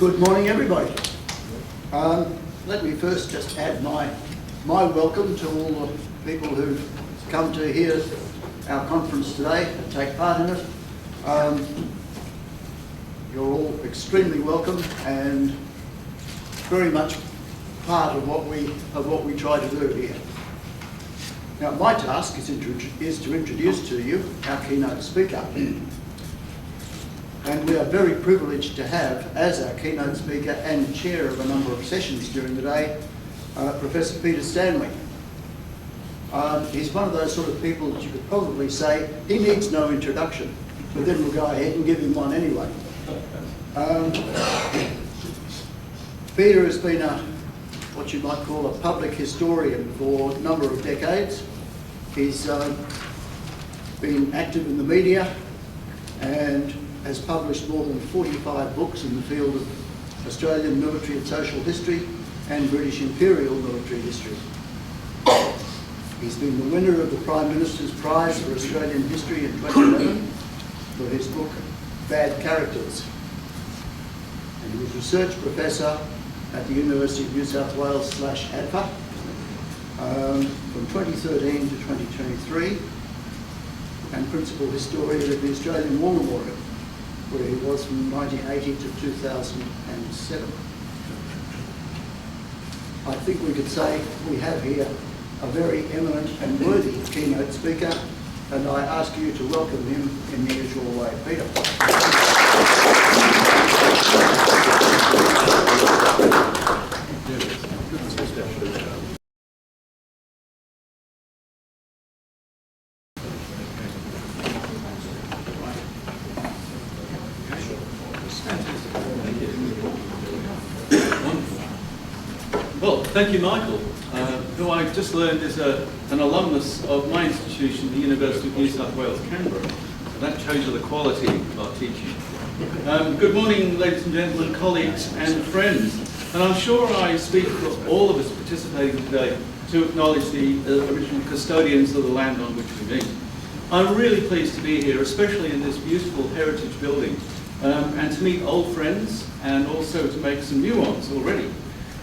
Good morning, everybody. Let me first just add my welcome to all the people who've come to hear our conference today and take part in it. You're all extremely welcome and very much part of what we try to do here. Now, my task is to introduce to you our keynote speaker. And we are very privileged to have, as our keynote speaker and chair of a number of sessions during the day, Professor Peter Stanley. He's one of those sort of people that you could probably say, he needs no introduction, but then we'll go ahead and give him one anyway. Peter has been what you might call a public historian for a number of decades. He's been active in the media and has published more than 45 books in the field of Australian military and social history and British imperial military history. He's been the winner of the Prime Minister's Prize for Australian History in 2011 for his book, Bad Characters. And he was research professor at the University of New South Wales /ADFA from 2013 to 2023, and principal historian of the Australian War Memorial, where he was from 1980 to 2007. I think we could say we have here a very eminent and worthy keynote speaker, and I ask you to welcome him in the usual way. Peter. Well, thank you, Michael, who I just learned is an alumnus of my institution, the University of New South Wales, Canberra. So that shows you the quality of our teaching. Good morning, ladies and gentlemen, colleagues and friends. And I'm sure I speak for all of us participating today to acknowledge the original custodians of the land on which we meet. I'm really pleased to be here, especially in this beautiful heritage building, and to meet old friends and also to make some new ones already.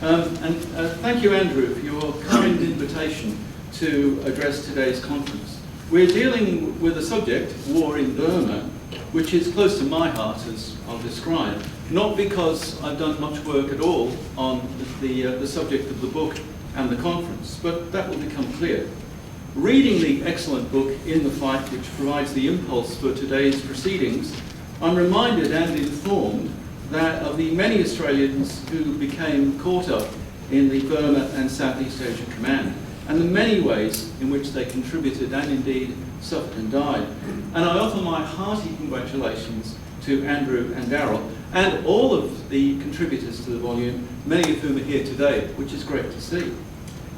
Thank you, Andrew, for your kind invitation to address today's conference. We're dealing with a subject, war in Burma, which is close to my heart, as I'll describe, not because I've done much work at all on the subject of the book and the conference, but that will become clear. Reading the excellent book, In the Fight, which provides the impulse for today's proceedings, I'm reminded and informed that of the many Australians who became caught up in the Burma and Southeast Asia Command, and the many ways in which they contributed and indeed suffered and died. And I offer my hearty congratulations to Andrew and Darryl, and all of the contributors to the volume, many of whom are here today, which is great to see.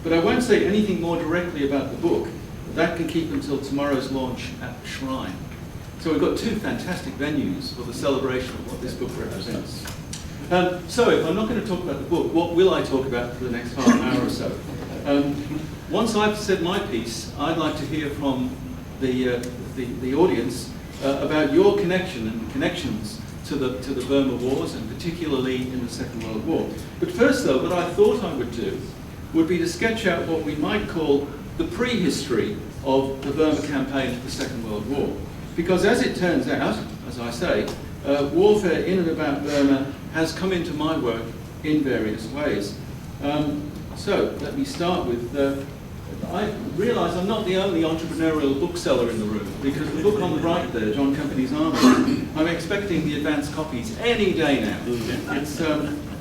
But I won't say anything more directly about the book. That can keep until tomorrow's launch at the Shrine. So we've got two fantastic venues for the celebration of what this book represents. So if I'm not going to talk about the book, what will I talk about for the next half an hour or so? Once I've said my piece, I'd like to hear from the audience about your connection and connections to the Burma Wars, and particularly in the Second World War. But first, though, what I thought I would do would be to sketch out what we might call the prehistory of the Burma campaign of the Second World War. Because as it turns out, as I say, warfare in and about Burma has come into my work in various ways. So let me start with, I realise I'm not the only entrepreneurial bookseller in the room, because the book on the right there, John Company's Army, I'm expecting the advanced copies any day now.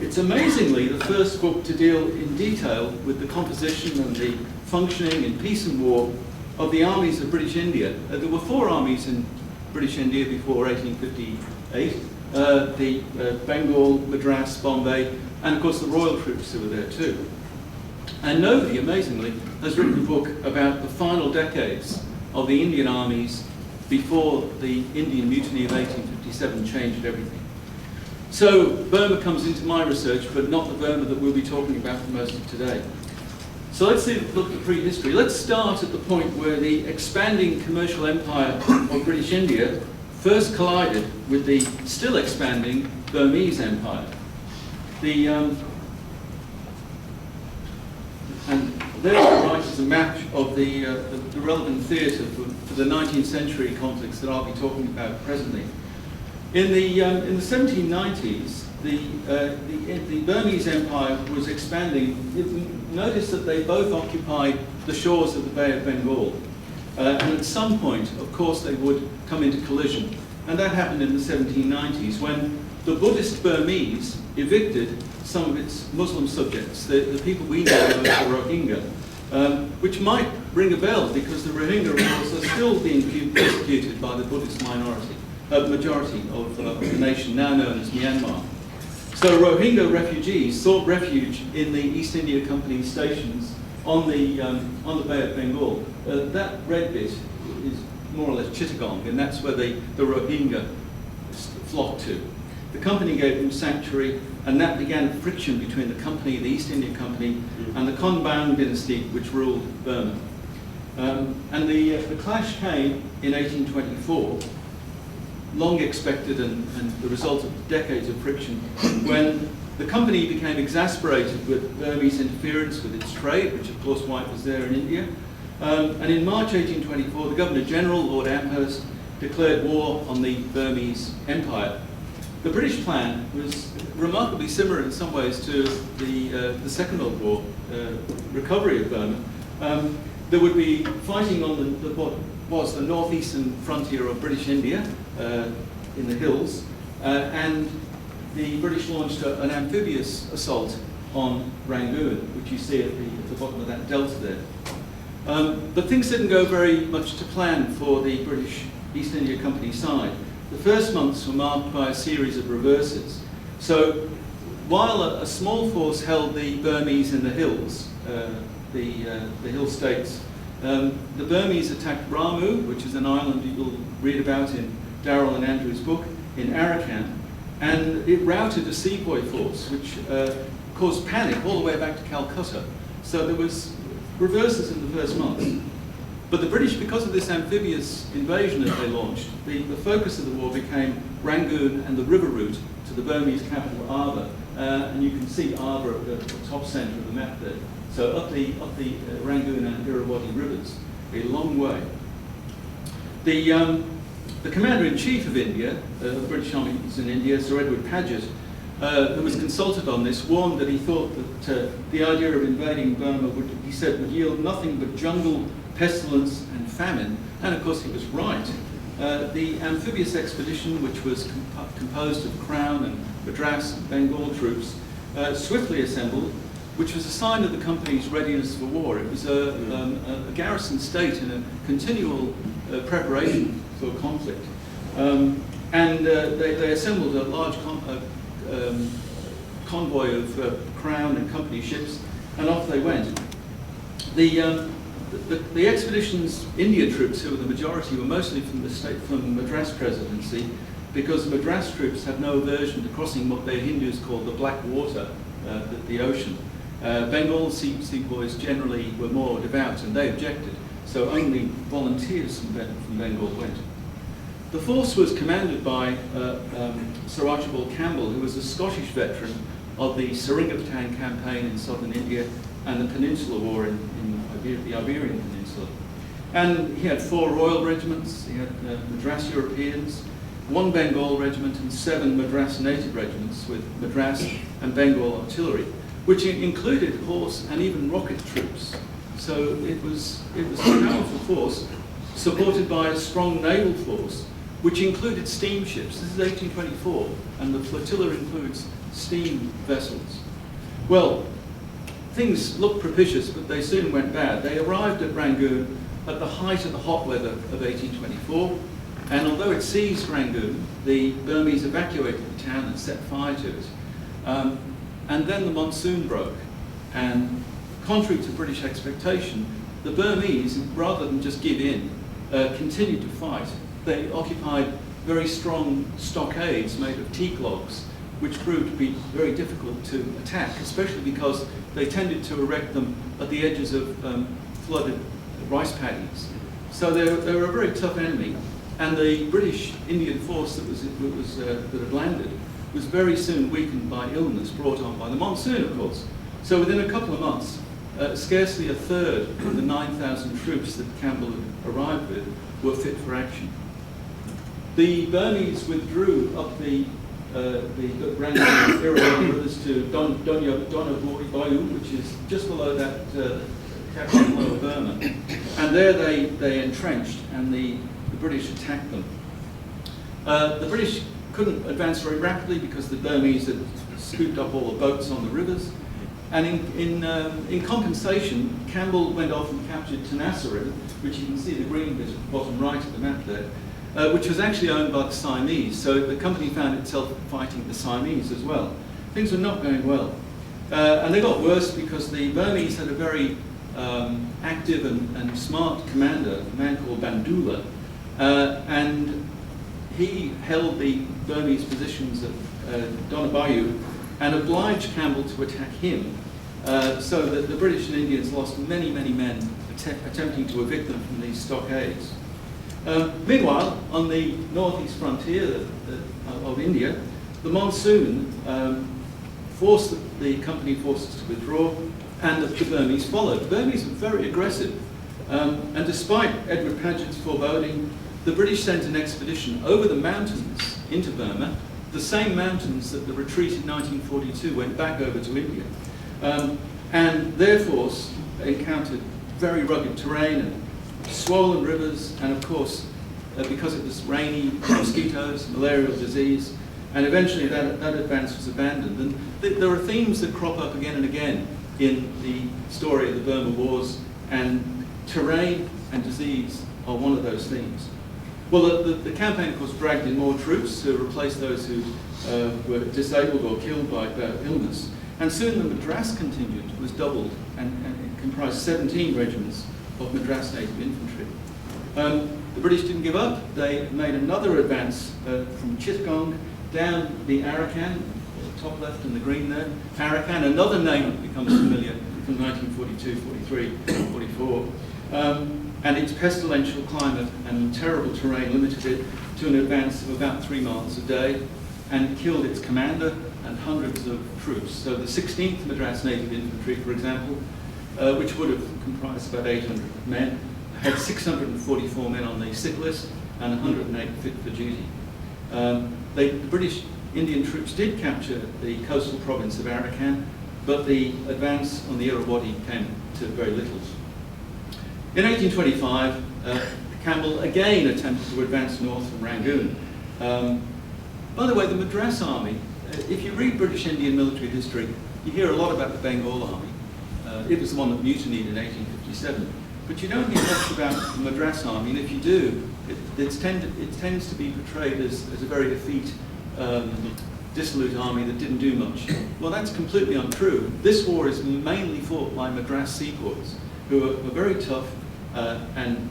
It's amazingly the first book to deal in detail with the composition and the functioning in peace and war of the armies of British India. There were 4 armies in British India before 1858, the Bengal, Madras, Bombay, and of course the royal troops who were there too. And nobody, amazingly, has written a book about the final decades of the Indian armies before the Indian Mutiny of 1857 changed everything. So Burma comes into my research, but not the Burma that we'll be talking about for most of today. So let's look at prehistory. Let's start at the point where the expanding commercial empire of British India first collided with the still expanding Burmese empire. And there on the right is a map of the relevant theatre for the 19th century conflicts that I'll be talking about presently. In the 1790s, the Burmese Empire was expanding. Notice that they both occupied the shores of the Bay of Bengal. And at some point, of course, they would come into collision. And that happened in the 1790s when the Buddhist Burmese evicted some of its Muslim subjects, the people we know as the Rohingya, which might ring a bell because the Rohingya, of course, are still being persecuted by the Buddhist majority of the nation now known as Myanmar. So Rohingya refugees sought refuge in the East India Company stations on the Bay of Bengal. That red bit is more or less Chittagong, and that's where the Rohingya flocked to. The company gave them sanctuary, and that began friction between the company, the East India Company, and the Konbaung dynasty, which ruled Burma. And the clash came in 1824, long expected and the result of decades of friction, when the company became exasperated with Burmese interference with its trade, which of course white was there in India. And in March 1824, the Governor-General, Lord Amherst, declared war on the Burmese Empire. The British plan was remarkably similar in some ways to the Second World War recovery of Burma. There would be fighting on what was the northeastern frontier of British India in the hills, and the British launched an amphibious assault on Rangoon, which you see at the bottom of that delta there. But things didn't go very much to plan for the British East India Company side. The first months were marked by a series of reverses. So while a small force held the Burmese in the hills, the hill states, the Burmese attacked Ramu, which is an island you'll read about in Darrell and Andrew's book, in Arakan, and it routed a sepoy force, which caused panic all the way back to Calcutta. So there was reverses in the first month. But the British, because of this amphibious invasion that they launched, the focus of the war became Rangoon and the river route to the Burmese capital, Ava. And you can see Ava at the top centre of the map there. So up the Rangoon and Irrawaddy rivers, a long way. The Commander-in-Chief of India, the British Army was in India, Sir Edward Paget, who was consulted on this, warned that he thought that the idea of invading Burma would yield nothing but jungle, pestilence and famine, and of course he was right. The amphibious expedition, which was composed of Crown and Madras and Bengal troops, swiftly assembled, which was a sign of the company's readiness for war. It was a garrison state in a continual preparation for conflict. And they assembled a large convoy of Crown and company ships, and off they went. The expedition's India troops, who were the majority, were mostly from the Madras Presidency, because the Madras troops had no aversion to crossing what their Hindus called the Black Water, the ocean. Bengal sepoys generally were more devout, and they objected, so only volunteers from Bengal went. The force was commanded by Sir Archibald Campbell, who was a Scottish veteran of the Seringapatam campaign in southern India and the Peninsular War in the Iberian Peninsula. And he had 4 Royal regiments, he had Madras Europeans, 1 Bengal regiment and 7 Madras native regiments with Madras and Bengal artillery, which included horse and even rocket troops. So it was a powerful force supported by a strong naval force, which included steamships. This is 1824, and the flotilla includes steam vessels. Well, things looked propitious, but they soon went bad. They arrived at Rangoon at the height of the hot weather of 1824, and although it seized Rangoon, the Burmese evacuated the town and set fire to it. And then the monsoon broke, and contrary to British expectation, the Burmese, rather than just give in, continued to fight. They occupied very strong stockades made of teak logs, which proved to be very difficult to attack, especially because they tended to erect them at the edges of flooded rice paddies. So they were a very tough enemy, and the British Indian force that had landed was very soon weakened by illness brought on by the monsoon, of course. So within a couple of months, scarcely a third of the 9,000 troops that Campbell had arrived with were fit for action. The Burmese withdrew up the Rangoon Irrawaddy rivers to Donaboyu, which is just below that capital Lower Burma. And there they entrenched, and the British attacked them. The British couldn't advance very rapidly because the Burmese had scooped up all the boats on the rivers. And in compensation, Campbell went off and captured Tenasserim, which you can see the green bit at the bottom right of the map there, which was actually owned by the Siamese. So the company found itself fighting the Siamese as well. Things were not going well. And they got worse because the Burmese had a very active and smart commander, a man called Bandula, and he held the Burmese positions at Donaboyu and obliged Campbell to attack him, so that the British and Indians lost many, many men attempting to evict them from these stockades. Meanwhile, on the northeast frontier of India, the monsoon forced the company forces to withdraw, and the Burmese followed. The Burmese were very aggressive, and despite Edward Paget's foreboding, the British sent an expedition over the mountains into Burma, the same mountains that the retreat in 1942 went back over to India. And their force encountered very rugged terrain and swollen rivers, and of course, because it was rainy, mosquitoes, malarial disease, and eventually that advance was abandoned. And there are themes that crop up again and again in the story of the Burma Wars, and terrain and disease are one of those themes. Well, the campaign, of course, dragged in more troops to replace those who were disabled or killed by illness. And soon the Madras contingent was doubled and it comprised 17 regiments of Madras native infantry. The British didn't give up. They made another advance from Chittagong down the Arakan, top left in the green there. Arakan, another name that becomes familiar from 1942, 43, 44. And its pestilential climate and terrible terrain limited it to an advance of about 3 miles a day, and killed its commander and hundreds of troops. So the 16th Madras Native Infantry, for example, which would have comprised about 800 men, had 644 men on the sick list and 108 fit for duty. The British Indian troops did capture the coastal province of Arakan, but the advance on the Irrawaddy came to very little. In 1825, Campbell again attempted to advance north from Rangoon. By the way, the Madras Army, if you read British Indian military history, you hear a lot about the Bengal Army. It was the one that mutinied in 1857. But you don't hear much about the Madras Army, and if you do, it tends to be portrayed as a very effete, dissolute army that didn't do much. Well, that's completely untrue. This war is mainly fought by Madras sepoys, who are very tough and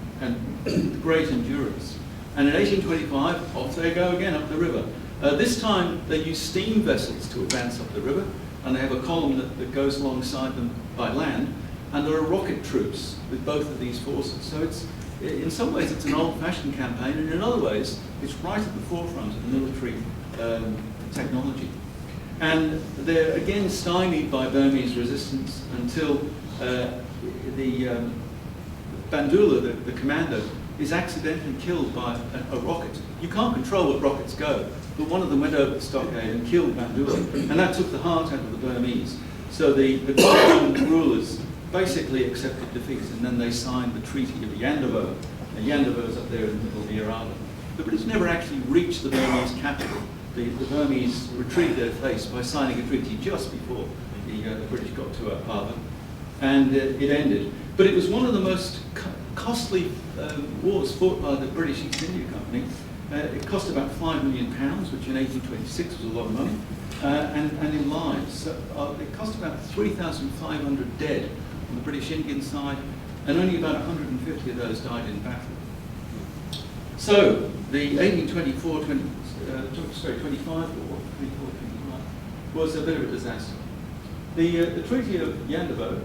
great endurance. And in 1825, off they go again up the river. This time they use steam vessels to advance up the river, and they have a column that goes alongside them by land, and there are rocket troops with both of these forces. So in some ways it's an old-fashioned campaign, and in other ways it's right at the forefront of the military technology. And they're again stymied by Burmese resistance until the Bandula, the commander, is accidentally killed by a rocket. You can't control what rockets go, but one of them went over the stockade and killed Bandula, and that took the heart out of the Burmese. So the Burmese rulers basically accepted defeat, and then they signed the Treaty of Yandabo. And Yandabo is up there in the middle of the Irrawaddy. The British never actually reached the Burmese capital. The Burmese retrieved their place by signing a treaty just before the British got to a harbour, and it ended. But it was one of the most costly wars fought by the British East India Company. It cost about £5 million, which in 1826 was a lot of money, and in lives. So, it cost about 3,500 dead on the British Indian side, and only about 150 of those died in battle. So the 1825 war, 24-25, was a bit of a disaster. The Treaty of Yandabo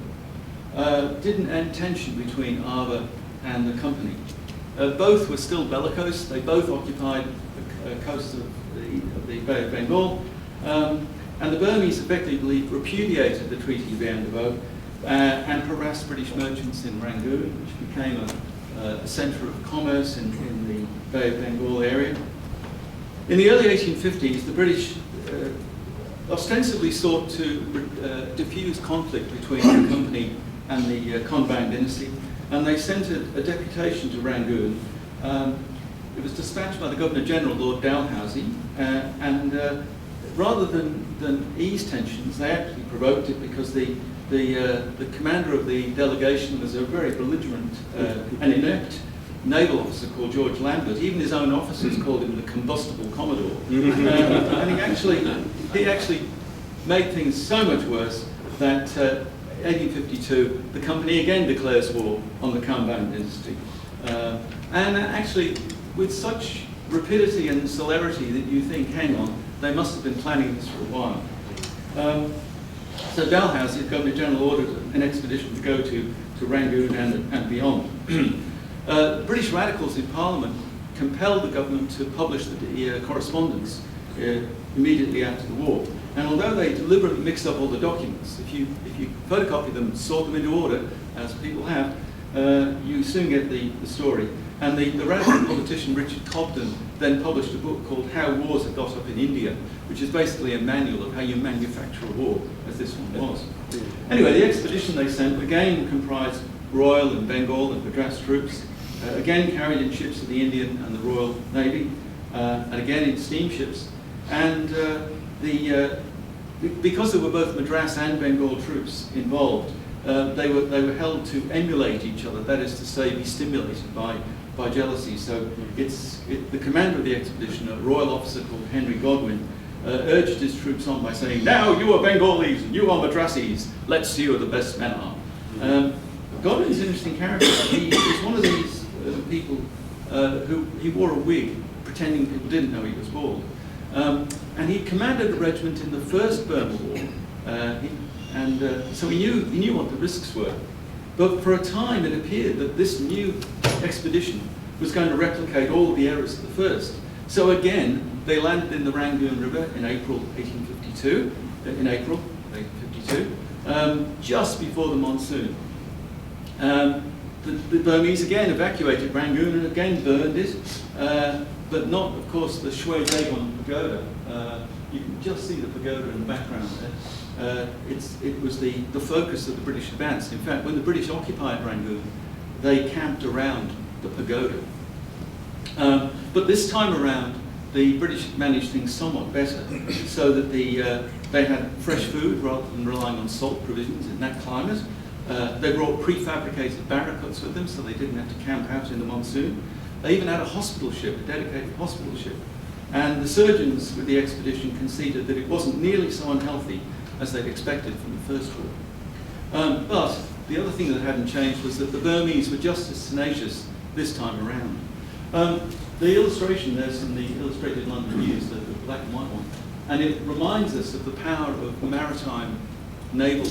didn't end tension between Ava and the company. Both were still bellicose. They both occupied the coast of the Bay of Bengal, And the Burmese effectively repudiated the Treaty of Yandevo and harassed British merchants in Rangoon, which became a centre of commerce in the Bay of Bengal area. In the early 1850s, the British ostensibly sought to diffuse conflict between the company and the Konbaung dynasty, and they sent a deputation to Rangoon. It was dispatched by the Governor-General, Lord Dalhousie, and rather than ease tensions, they actually provoked it because the commander of the delegation was a very belligerent and inept naval officer called George Lambert. Even his own officers called him the combustible Commodore. And he actually made things so much worse that 1852, the company again declares war on the Konbaung dynasty. And actually, with such rapidity and celerity that you think, hang on, they must have been planning this for a while. So Dalhousie, the Governor-General, ordered an expedition to go to Rangoon and beyond. British radicals in Parliament compelled the government to publish the correspondence immediately after the war. And although they deliberately mixed up all the documents, if you photocopy them and sort them into order, as people have, you soon get the story. And the radical politician Richard Cobden then published a book called How Wars Are Got Up in India, which is basically a manual of how you manufacture a war, as this one was. Anyway, the expedition they sent again comprised Royal and Bengal and Madras troops, again carried in ships of the Indian and the Royal Navy, and again in steamships. And because there were both Madras and Bengal troops involved, they were held to emulate each other, that is to say, be stimulated by jealousy. So the commander of the expedition, a royal officer called Henry Godwin, urged his troops on by saying, "Now you are Bengalis and you are Madrasis, let's see who the best men are." Godwin's an interesting character. He was one of these people who he wore a wig, pretending people didn't know he was bald. And he commanded a regiment in the First Burma War, so he knew what the risks were. But for a time it appeared that this new expedition was going to replicate all of the errors of the first. So again, they landed in the Rangoon River in April 1852, just before the monsoon. The Burmese again evacuated Rangoon and again burned it, but not, of course, the Shwe Dagon pagoda. You can just see the pagoda in the background there. It was the focus of the British advance. In fact, when the British occupied Rangoon, they camped around the pagoda. But this time around, the British managed things somewhat better, so that they had fresh food rather than relying on salt provisions in that climate. They brought prefabricated barracks with them, so they didn't have to camp out in the monsoon. They even had a hospital ship, a dedicated hospital ship. And the surgeons with the expedition conceded that it wasn't nearly so unhealthy as they'd expected from the first war. But the other thing that hadn't changed was that the Burmese were just as tenacious this time around. The illustration there's from the Illustrated London News, the black and white one, and it reminds us of the power of maritime naval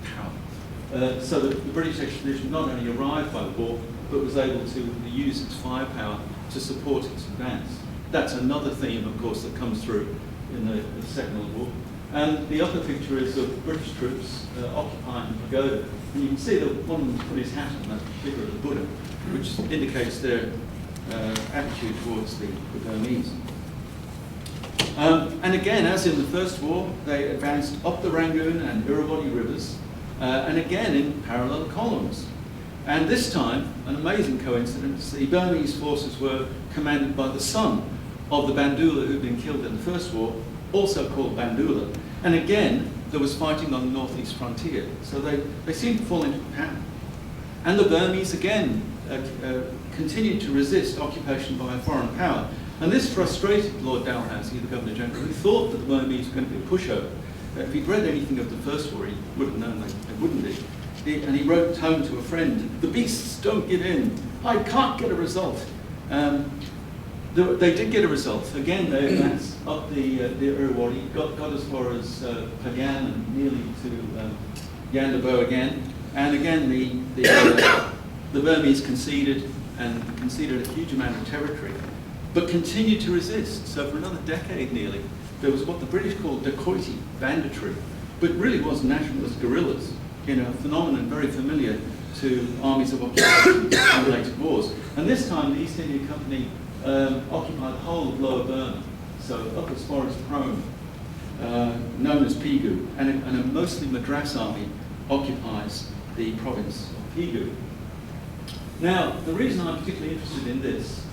power. So that the British expedition not only arrived by the war, but was able to use its firepower to support its advance. That's another theme, of course, that comes through in the Second World War. And the upper picture is of British troops occupying the pagoda. And you can see that one of them put his hat on that figure of the Buddha, which indicates their attitude towards the Burmese. And again, as in the First War, they advanced up the Rangoon and Irrawaddy rivers, and again in parallel columns. And this time, an amazing coincidence, the Burmese forces were commanded by the son of the Bandula who'd been killed in the First War, also called Bandula. And again, there was fighting on the northeast frontier. So they seemed to fall into a pattern. And the Burmese again continued to resist occupation by a foreign power. And this frustrated Lord Dalhousie, the Governor-General, who thought that the Burmese were going to be a pushover. If he'd read anything of the First War, he would have known they wouldn't be. And he wrote home to a friend, "The beasts don't give in. I can't get a result." They did get a result. Again, they advanced up the Irrawaddy, got as far as Pagan and nearly to Yandevo again. And again, the Burmese conceded a huge amount of territory, but continued to resist. So for another decade nearly, there was what the British called dacoity, banditry, but really was nationalist guerrillas, a phenomenon very familiar to armies of occupation in later wars. And this time the East India Company occupied the whole of Lower Burma, so up as far as Prome, known as Pegu, and a mostly Madras army occupies the province of Pegu. Now, the reason I'm particularly interested in this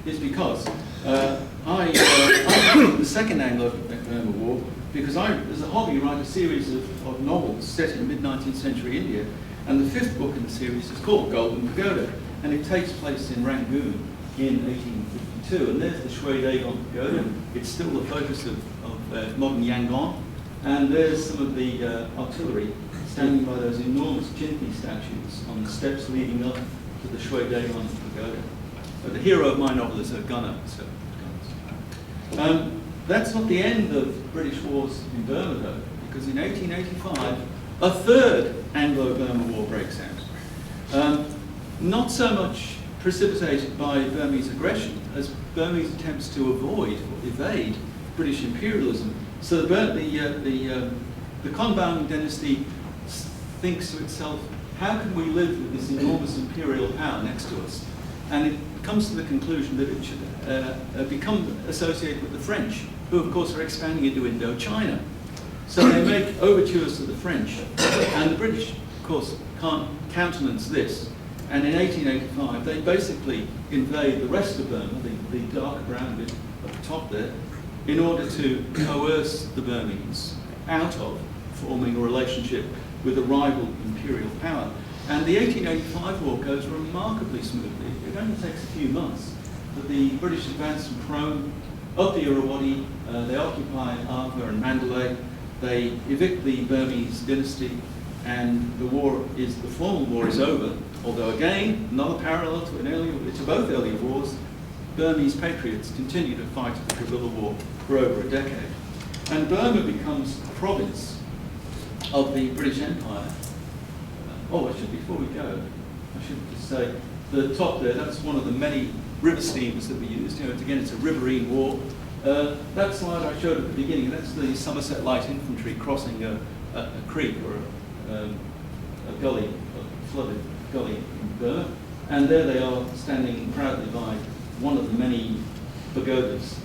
is because I covered the Second Anglo-Burma War because I, as a hobby, write a series of novels set in mid-19th century India, and the fifth book in the series is called Golden Pagoda, and it takes place in Rangoon in 1852, and there's the Shui Dagon Pagoda. It's still the focus of modern Yangon, and there's some of the artillery standing by those enormous Chinti statues on the steps leading up to the Shui Dagon Pagoda. The hero of my novel is a gunner. So, that's not the end of British wars in Burma, though, because in 1885, a third Anglo-Burma War breaks out. Not so much precipitated by Burmese aggression as Burmese attempts to avoid or evade British imperialism. So the Konbaung dynasty thinks to itself, how can we live with this enormous imperial power next to us? And it comes to the conclusion that it should become associated with the French, who of course are expanding into Indochina. So they make overtures to the French, and the British, of course, can't countenance this. And in 1885, they basically invade the rest of Burma, the darker brown bit at the top there, in order to coerce the Burmese out of forming a relationship with a rival imperial power. And the 1885 war goes remarkably smoothly. It only takes a few months. But the British advance from Prome up the Irrawaddy, they occupy Ava and Mandalay, they evict the Burmese dynasty, and the formal war is over. Although again, another parallel to both earlier wars, Burmese patriots continue to fight the guerrilla war for over a decade. And Burma becomes a province of the British Empire. Before we go, I should just say, the top there, that's one of the many river steamers that we used. Again, it's a riverine war. That slide I showed at the beginning, that's the Somerset Light Infantry crossing a creek or a gully, a flooded gully in Burma. And there they are, standing proudly by one of the many pagodas,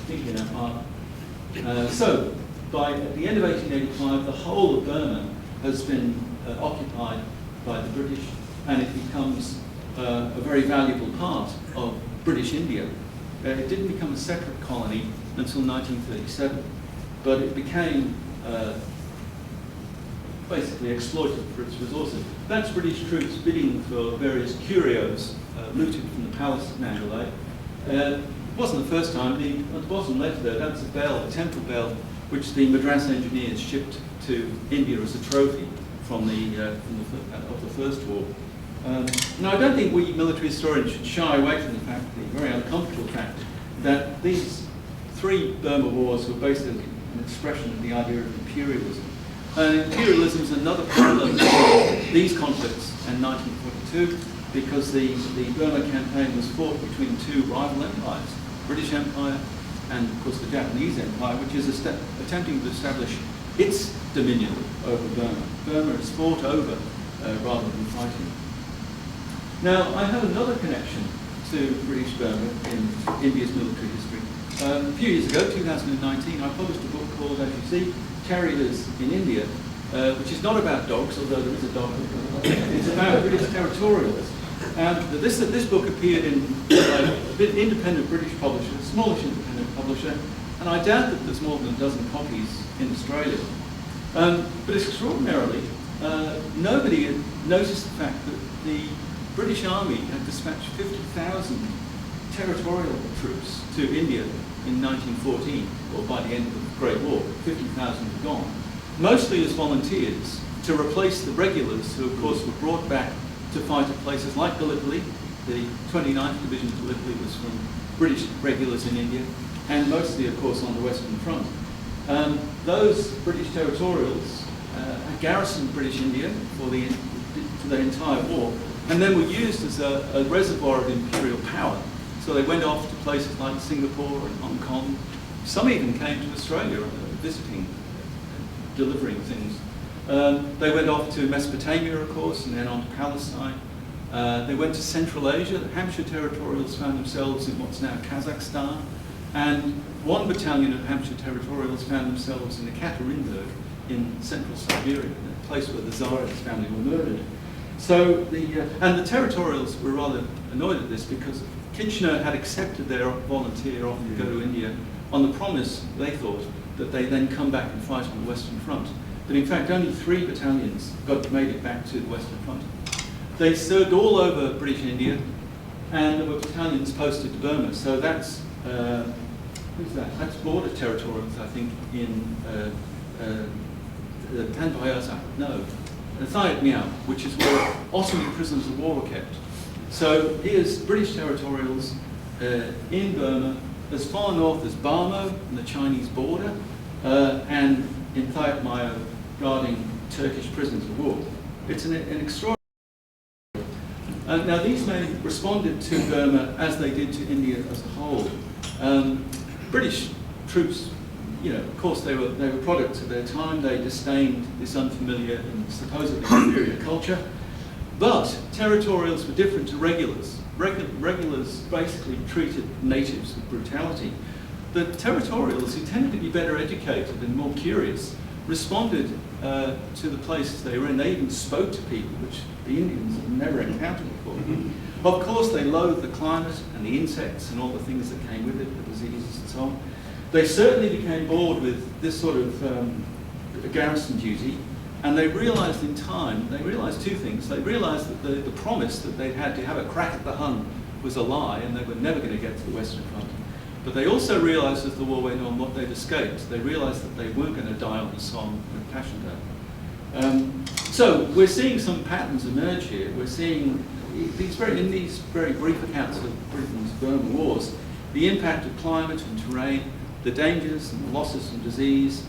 thinking in our park. So, at the end of 1885, the whole of Burma has been occupied by the British, and it becomes a very valuable part of British India. It didn't become a separate colony until 1937, but it became basically exploited for its resources. That's British troops bidding for various curios looted from the palace at Mandalay. It wasn't the first time. At the bottom left there, that's a bell, a temple bell, which the Madras engineers shipped to India as a trophy from the First War. Now, I don't think we military historians should shy away from the fact, the very uncomfortable fact, that these three Burma wars were basically an expression of the idea of imperialism. Imperialism is another parallel to these conflicts in 1942, because the Burma campaign was fought between two rival empires, British Empire and, of course, the Japanese Empire, which is attempting to establish its dominion over Burma. Burma is fought over rather than fighting. Now, I have another connection to British Burma in India's military history. A few years ago, 2019, I published a book called, as you see, Charioteers in India, which is not about dogs, although there is a dog. It's about British territorials. And this book appeared in a bit independent British publisher, a smallish independent publisher, and I doubt that there's more than a dozen copies in Australia. But extraordinarily, nobody had noticed the fact that the British Army had dispatched 50,000 territorial troops to India in 1914, or by the end of the Great War, 50,000 had gone, mostly as volunteers to replace the regulars who, of course, were brought back to fight at places like Gallipoli. The 29th Division of Gallipoli was from British regulars in India, and mostly, of course, on the Western Front. Those British territorials had garrisoned British India for the entire war, and then were used as a reservoir of imperial power. So they went off to places like Singapore and Hong Kong, Some even came to Australia visiting, delivering things. They went off to Mesopotamia, of course, and then on to Palestine. They went to Central Asia. The Hampshire Territorials found themselves in what's now Kazakhstan. And one battalion of Hampshire Territorials found themselves in Ekaterinburg in central Siberia, a place where the Tsar's family were murdered. So and the Territorials were rather annoyed at this because Kitchener had accepted their volunteer offer to go to India on the promise, they thought, that they then come back and fight on the Western Front. But in fact, only 3 battalions made it back to the Western Front. They served all over British India, and there were battalions posted to Burma. So that's, who's that? That's border territorials, I think, in Tanbayasa, no, Thayat Miao, which is where Ottoman prisoners of war were kept. So here's British territorials in Burma, as far north as Bamo and the Chinese border, and in Thayat Miao guarding Turkish prisoners of war. It's an extraordinary. Now these men responded to Burma as they did to India as a whole. British troops, you know, of course they were products of their time. They disdained this unfamiliar and supposedly superior culture. But territorials were different to regulars. Regulars basically treated natives with brutality. The territorials, who tended to be better educated and more curious, responded to the places they were in. They even spoke to people, which the Indians had never encountered before. Of course, they loathed the climate and the insects and all the things that came with it, the diseases and so on. They certainly became bored with this sort of garrison duty, and they realised in time, they realised 2 things. They realised that the promise that they'd had to have a crack at the Hun was a lie, and they were never going to get to the Western Front. But they also realised as the war went on what they'd escaped. They realised that they weren't going to die on the Somme with Passchendaele. So we're seeing some patterns emerge here. We're seeing in these very brief accounts of Britain's Burma wars, the impact of climate and terrain, the dangers and the losses from disease,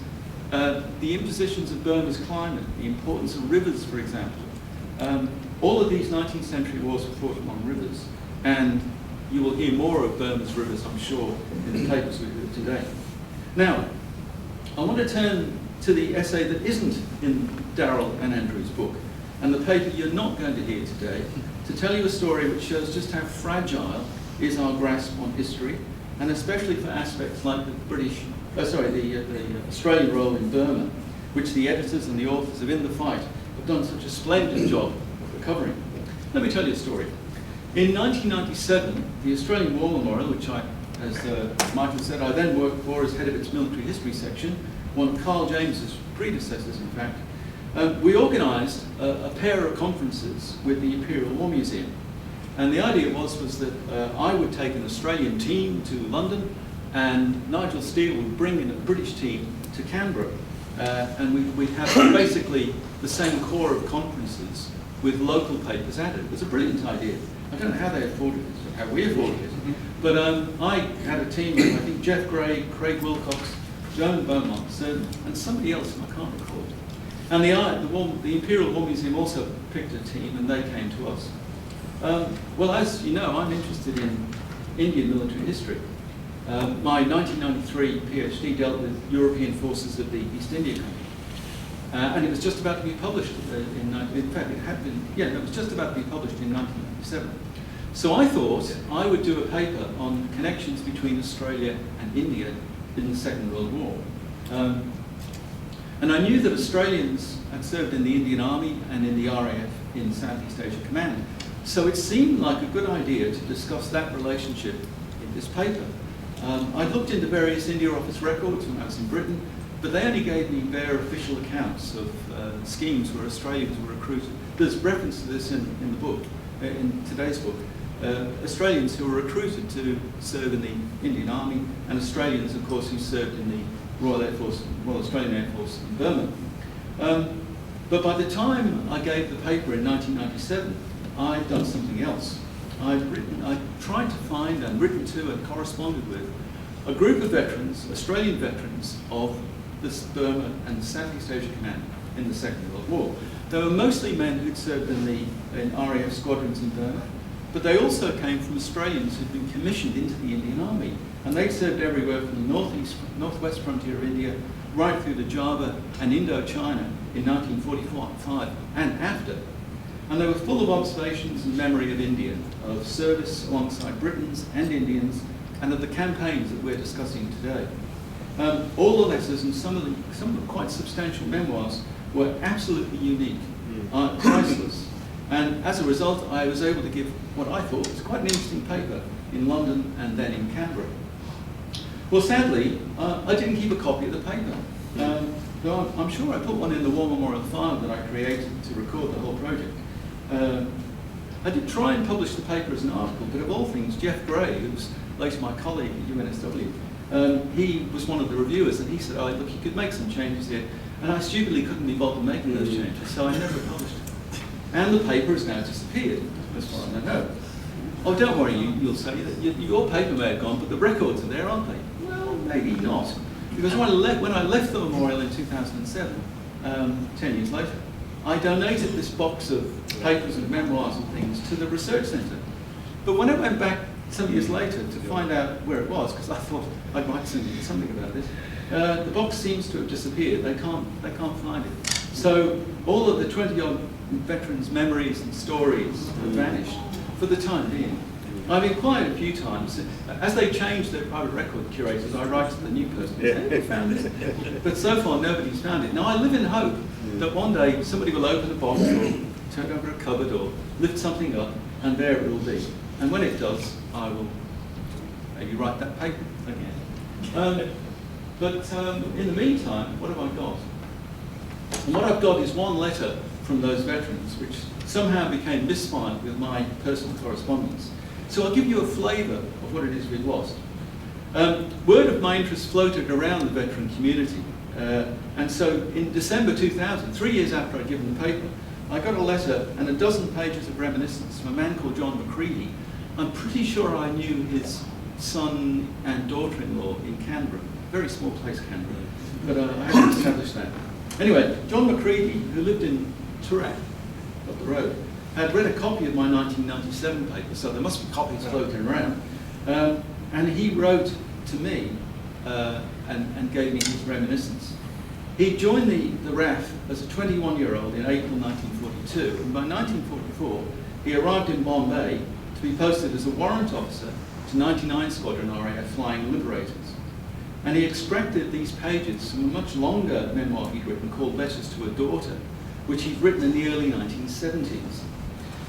the impositions of Burma's climate, the importance of rivers, for example. All of these 19th century wars were fought along rivers, and you will hear more of Burma's rivers, I'm sure, in the papers we heard today. Now, I want to turn to the essay that isn't in Darrell and Andrew's book, and the paper you're not going to hear today, to tell you a story which shows just how fragile is our grasp on history, and especially for aspects like the Australian role in Burma, which the editors and the authors of In the Fight have done such a splendid job of recovering. Let me tell you a story. In 1997, the Australian War Memorial, which as Michael said, I then worked for as head of its military history section, one of Carl James's predecessors, in fact, we organised a pair of conferences with the Imperial War Museum. And the idea was that I would take an Australian team to London, and Nigel Steele would bring in a British team to Canberra. And we'd have basically the same core of conferences with local papers added. It was a brilliant idea. I don't know how they afforded it, or how we afforded it. But I had a team of, I think, Jeff Gray, Craig Wilcox, Joan Beaumont, and somebody else, I can't recall. And the Imperial War Museum also picked a team, and they came to us. Well, as you know, I'm interested in Indian military history. My 1993 PhD dealt with European forces of the East India Company. And it was just about to be published in fact, it was just about to be published in 1997. So I thought I would do a paper on connections between Australia and India in the Second World War. And I knew that Australians had served in the Indian Army and in the RAF in Southeast Asia Command. So it seemed like a good idea to discuss that relationship in this paper. I looked into various India Office records when I was in Britain, but they only gave me bare official accounts of schemes where Australians were recruited. There's reference to this in the book, in today's book. Australians who were recruited to serve in the Indian Army, and Australians, of course, who served in the Royal Air Force, Royal Australian Air Force in Burma. But by the time I gave the paper in 1997, I'd done something else. I tried to find and written to and corresponded with a group of veterans, Australian veterans, of this Burma and Southeast Asia Command in the Second World War. They were mostly men who'd served in RAF squadrons in Burma, but they also came from Australians who'd been commissioned into the Indian Army. And they served everywhere from the northwest frontier of India right through to Java and Indochina in 1945 and after. And they were full of observations and memory of India, of service alongside Britons and Indians, and of the campaigns that we're discussing today. All the letters and some of the quite substantial memoirs were absolutely unique, priceless. And as a result, I was able to give what I thought was quite an interesting paper in London and then in Canberra. Well, sadly, I didn't keep a copy of the paper. Though I'm sure I put one in the War Memorial file that I created to record the whole project. I did try and publish the paper as an article, but of all things, Jeff Gray, who was later my colleague at UNSW, he was one of the reviewers, and he said, "Oh, look, you could make some changes here." And I stupidly couldn't be bothered making those changes, so I never published it. And the paper has now disappeared, as far as I know. Oh, don't worry, you'll say that your paper may have gone, but the records are there, aren't they? Well, maybe not. Because when I left the memorial in 2007, 10 years later, I donated this box of papers and memoirs and things to the research centre. But when I went back some years later to find out where it was, because I thought I'd write something about this, the box seems to have disappeared. They can't find it. So all of the 20-odd veterans' memories and stories have vanished for the time being. I've inquired a few times. As they change their private record curators, I write to the new person and say, "Have you found it?" But so far, nobody's found it. Now, I live in hope that one day somebody will open a box or turn over a cupboard or lift something up, and there it will be. And when it does, I will maybe write that paper again. But in the meantime, what have I got? And what I've got is one letter from those veterans, which somehow became misfired with my personal correspondence. So I'll give you a flavour of what it is we've lost. Word of my interest floated around the veteran community. And so in December 2000, 3 years after I'd given the paper, I got a letter and a dozen pages of reminiscence from a man called John McCready. I'm pretty sure I knew his son and daughter-in-law in Canberra. Very small place, Canberra, but I haven't established that. Anyway, John McCready, who lived in Toorak, up the road, had read a copy of my 1997 paper, so there must be copies floating around. And he wrote to me and gave me his reminiscence. He joined the RAF as a 21-year-old in April 1942, and by 1944 he arrived in Bombay to be posted as a warrant officer to 99 Squadron RAF Flying Liberators. And he extracted these pages from a much longer memoir he'd written called Letters to a Daughter, which he'd written in the early 1970s.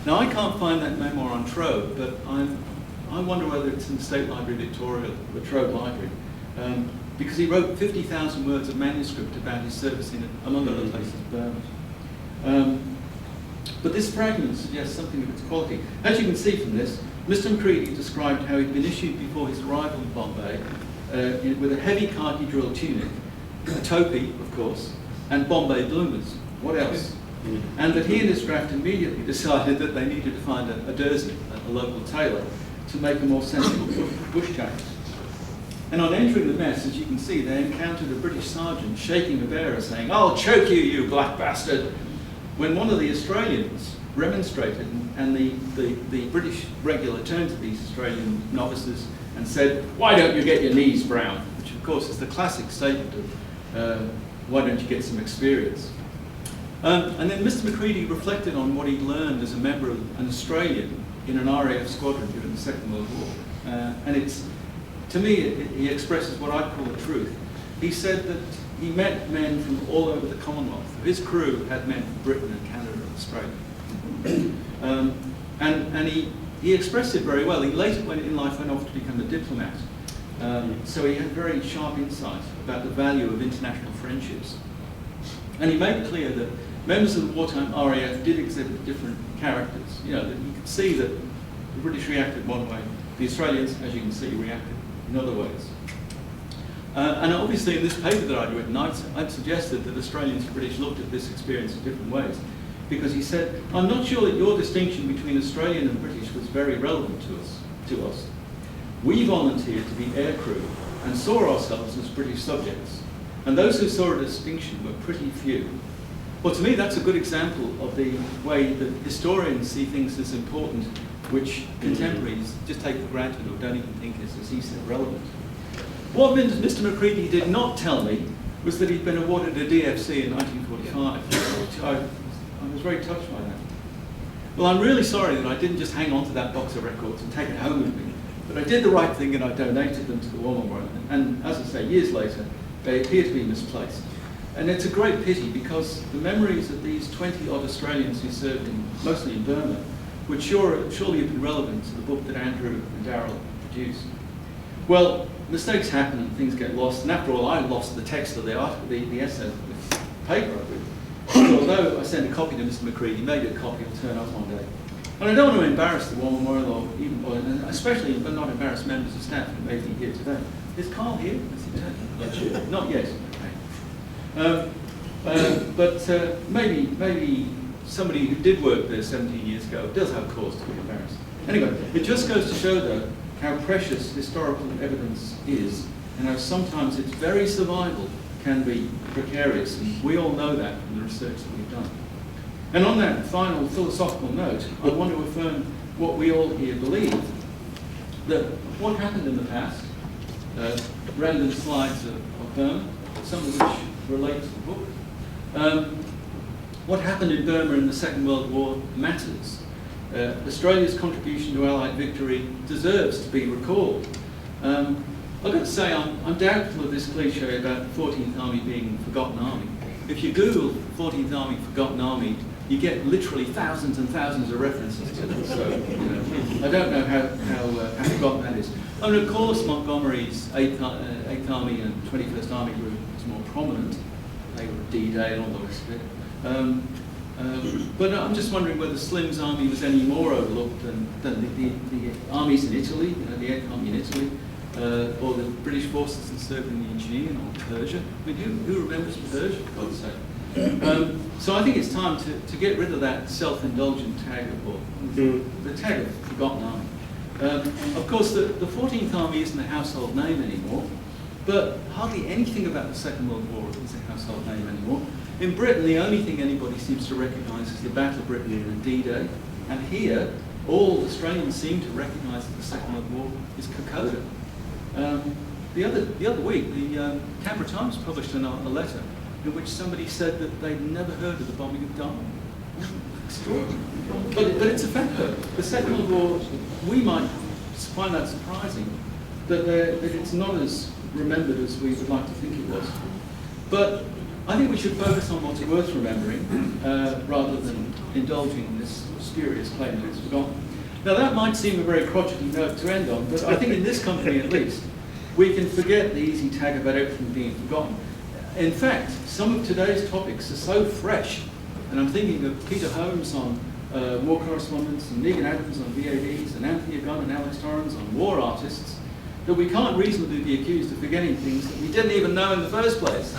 Now, I can't find that memoir on Trove, but I wonder whether it's in the State Library Victoria, the Trove Library, because he wrote 50,000 words of manuscript about his service in, among other places, Burma. But this fragment suggests something of its quality. As you can see from this, Mr. McCready described how he'd been issued before his arrival in Bombay with a heavy khaki drill tunic, a topi, of course, and Bombay bloomers. What else? And that he and his draft immediately decided that they needed to find a Durzi, a local tailor, to make a more sensible bush jacket. And on entering the mess, as you can see, they encountered a British sergeant shaking a bearer saying, "I'll choke you, you black bastard!" When one of the Australians remonstrated, and the British regular turned to these Australian novices and said, "Why don't you get your knees brown?" Which of course is the classic statement of, why don't you get some experience? And then Mr. McCready reflected on what he'd learned as a member of an Australian in an RAF squadron during the Second World War. And it's, to me, he expresses what I'd call the truth. He said that he met men from all over the Commonwealth. His crew had men from Britain and Canada and Australia. And he expressed it very well. He later in life went off to become a diplomat. So he had very sharp insight about the value of international friendships. And he made it clear that members of the wartime RAF did exhibit different characters. You know, that you could see that the British reacted one way, the Australians, as you can see, reacted in other ways. And obviously in this paper that I'd written, I'd suggested that Australians and British looked at this experience in different ways. Because he said, "I'm not sure that your distinction between Australian and British was very relevant to us. We volunteered to be aircrew and saw ourselves as British subjects. And those who saw a distinction were pretty few." Well, to me, that's a good example of the way that historians see things as important, which contemporaries just take for granted or don't even think is, as he said, relevant. What Mr. McCready did not tell me was that he'd been awarded a DFC in 1945, which I was very touched by that. Well, I'm really sorry that I didn't just hang on to that box of records and take it home with me, but I did the right thing and I donated them to the War Memorial. And as I say, years later, they appear to be misplaced. And it's a great pity because the memories of these 20-odd Australians who served mostly in Burma would surely have been relevant to the book that Andrew and Darryl produced. Well, mistakes happen and things get lost, and after all, I lost the text of the article, the essay, the paper I wrote. So although I sent a copy to Mr. McCready, maybe a copy will turn up one day. And I don't want to embarrass the War Memorial, or especially but not embarrass members of staff who may be here today. Is Carl here? Is he not yet. Okay. But maybe somebody who did work there 17 years ago does have cause to be embarrassed. Anyway, it just goes to show, though, how precious historical evidence is, and how sometimes its very survival can be precarious. And we all know that from the research that we've done. And on that final philosophical note, I want to affirm what we all here believe, that what happened in the past, random slides of Burma, some of which relate to the book. What happened in Burma in the Second World War matters. Australia's contribution to Allied victory deserves to be recalled. I've got to say, I'm doubtful of this cliche about the 14th Army being a forgotten army. If you Google 14th Army forgotten army, you get literally thousands and thousands of references to it. So, I don't know how forgotten that is. I mean, of course, Montgomery's 8th Army and 21st Army group was more prominent. They were D-Day and all the rest of it. But I'm just wondering whether Slim's army was any more overlooked than the armies in Italy, the 8th Army in Italy, or the British forces that served in the Aegean or Persia. I mean, who remembers Persia, for God's sake? So I think it's time to get rid of that self-indulgent tag of the tag of forgotten army. Of course, the 14th Army isn't a household name anymore, but hardly anything about the Second World War is a household name anymore. In Britain, the only thing anybody seems to recognise is the Battle of Britain and D-Day. And here, all Australians seem to recognise that the Second World War is Kokoda. The other week, the Canberra Times published a letter in which somebody said that they'd never heard of the bombing of Darwin. Extraordinary. But it's a fact, though. The Second World War, we might find that surprising, that it's not as remembered as we would like to think it was. But I think we should focus on what's worth remembering, rather than indulging in this spurious claim that it's forgotten. Now that might seem a very crotchety note to end on, but I think in this company at least, we can forget the easy tag about everything being forgotten. In fact, some of today's topics are so fresh, and I'm thinking of Peter Holmes on war correspondence, and Negan Adams on VADs, and Anthony Gunn and Alex Torrens on war artists, that we can't reasonably be accused of forgetting things that we didn't even know in the first place.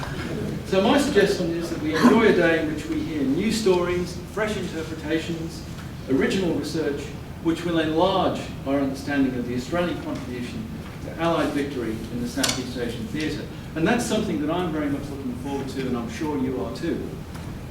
So my suggestion is that we enjoy a day in which we hear new stories, fresh interpretations, original research, which will enlarge our understanding of the Australian contribution to Allied victory in the Southeast Asian theatre. And that's something that I'm very much looking forward to, and I'm sure you are too.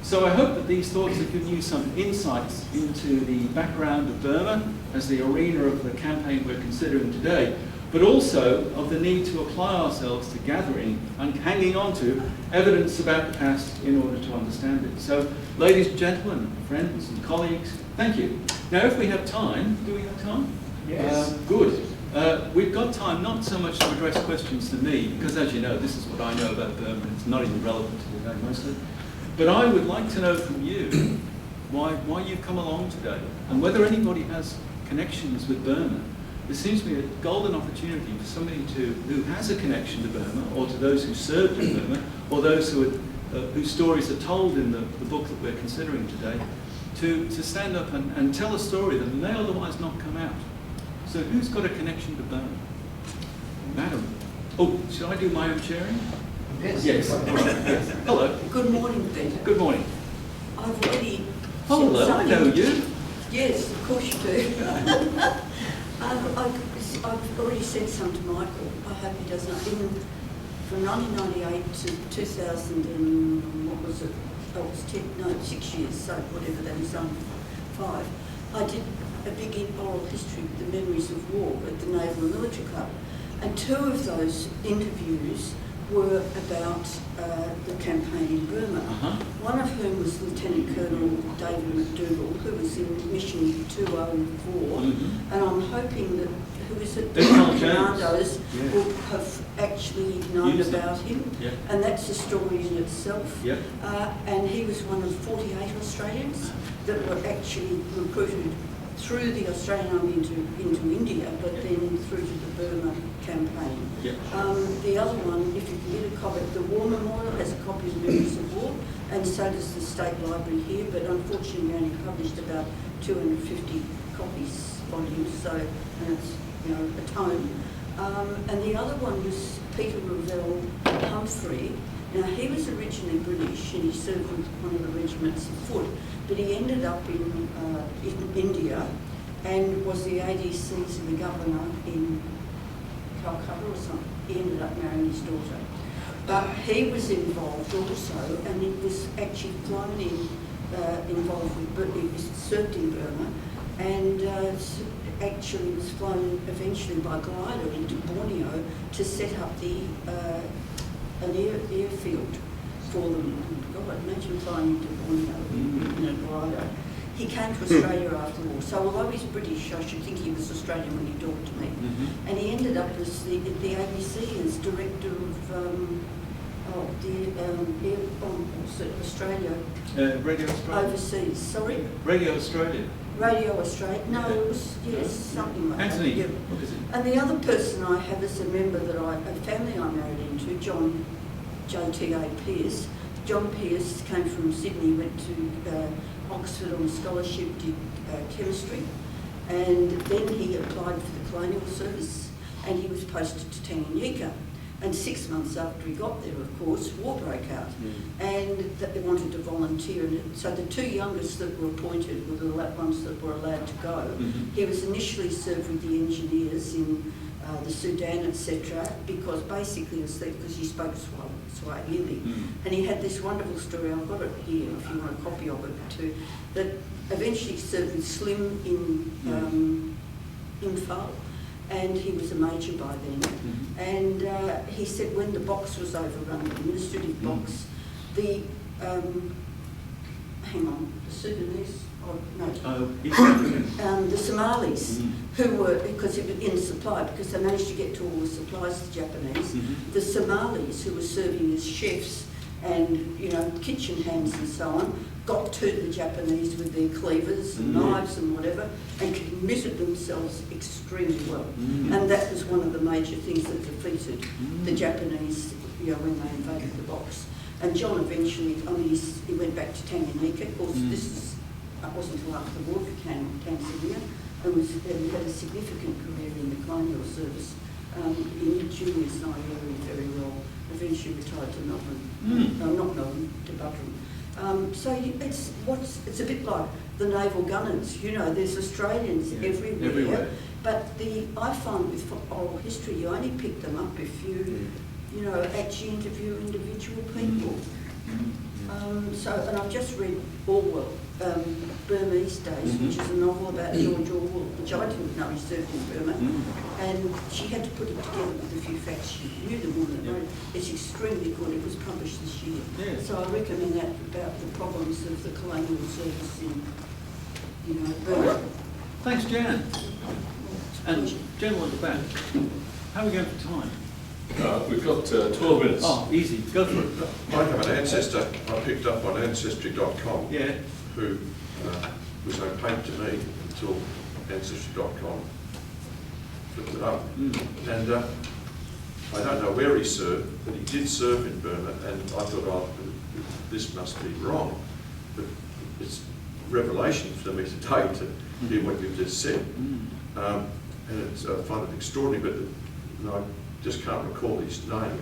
So I hope that these thoughts have given you some insights into the background of Burma as the arena of the campaign we're considering today, but also of the need to apply ourselves to gathering and hanging on to evidence about the past in order to understand it. So, ladies and gentlemen, friends and colleagues, thank you. Now, if we have time, do we have time? Yes. Good. We've got time not so much to address questions to me, because as you know, this is what I know about Burma, and it's not even relevant to today mostly. But I would like to know from you why you've come along today, and whether anybody has connections with Burma. There seems to be a golden opportunity for somebody who has a connection to Burma, or to those who served in Burma, or those whose stories are told in the book that we're considering today, to stand up and tell a story that may otherwise not come out. So who's got a connection to Burma? Madam. Oh, should I do my own sharing? Yes. Yes. Yes. Hello. Good morning, Peter. Good morning. I've already Hello, said I know you. Yes, of course you do. I've already said some to Michael. I hope he does not. Even from 1998 to 2000 and what was it? Oh, it was 6 years, so whatever that is, 5. I did a big oral history with the memories of war at the Naval and Military Club. And 2 of those interviews were about the campaign in Burma. One of whom was Lieutenant Colonel David McDougall, who was in Mission 204, and I'm hoping that who is it, the commandos will have actually known about him, and that's a story in itself. And he was one of 48 Australians that were actually recruited through the Australian Army into India, but then through to the Burma campaign. The other one, if you can get a copy, the War Memorial has a copy of Memories of War, and so does the State Library here, but unfortunately we only published about 250 copies volumes, so, and it's, you know, a tome. And the other one was Peter Revell Humphrey. Now, he was originally British and he served with one of the regiments of foot, but he ended up in India and was the ADC to the governor in Calcutta or something. He ended up marrying his daughter. But he was involved also, and he was actually flown in, involved with, he was served in Burma, and actually was flown eventually by glider into Borneo to set up the an airfield for them. God, imagine flying into Borneo in a glider. He came to Australia after the war, so although he's British, I should think he was Australian when he talked to me. And he ended up as the ABC as director of Australia. Radio Australia? Overseas, sorry? Radio Australia? Radio Australia, no, it was, yes, something like Anthony, that. what is it? And the other person I have as a member that a family I married into, John J.T.A. Pearce. John Pearce came from Sydney, went to Oxford on a scholarship, did chemistry, and then he applied for the Colonial Service and he was posted to Tanganyika. And 6 months after he got there, of course, war broke out, and they wanted to volunteer. And so the 2 youngest that were appointed were the ones that were allowed to go. He was initially served with the engineers in the Sudan, etc., because basically it was because he spoke Swahili. And he had this wonderful story, I've got it here if you want a copy of it too, that eventually served with Slim in Imphal. And he was a major by then. And he said when the box was overrun, the administrative box, the, hang on, the Sudanese, the Somalis, who were, because it was in supply, because they managed to get to all the supplies to the Japanese, the Somalis who were serving as chefs and, you know, kitchen hands and so on, got to the Japanese with their cleavers and knives and whatever, and committed themselves extremely well. And that was one of the major things that defeated the Japanese, you know, when they invaded the box. And John eventually, I mean, he went back to Tanganyika. Of course, it wasn't until after the war he came to Tanzania, and had a significant career in the Colonial Service. In Julius Nyeri very well. Eventually retired to Melbourne. No, not Melbourne, to Buckridge. So it's a bit like the naval gunners. You know, there's Australians everywhere. But I find with oral history, you only pick them up if you actually interview individual people. And I've just read Orwell, Burmese Days, which is a novel about George Orwell, which I didn't know he served in Burma, and she had to put it together with a few facts. She knew the woman that wrote it. It's extremely good. It was published this year. So I recommend that about the problems of the colonial service in, Burma. Thanks, Jan. And General at the back, how are we going for time? We've got 12 minutes. Oh, easy. Go for it. I have an ancestor I picked up on Ancestry.com who was opaque to me until Ancestry.com flipped it up. And I don't know where he served, but he did serve in Burma, and I thought, this must be wrong. But it's revelation for me today to hear what you've just said. And I find it extraordinary, but I just can't recall his name.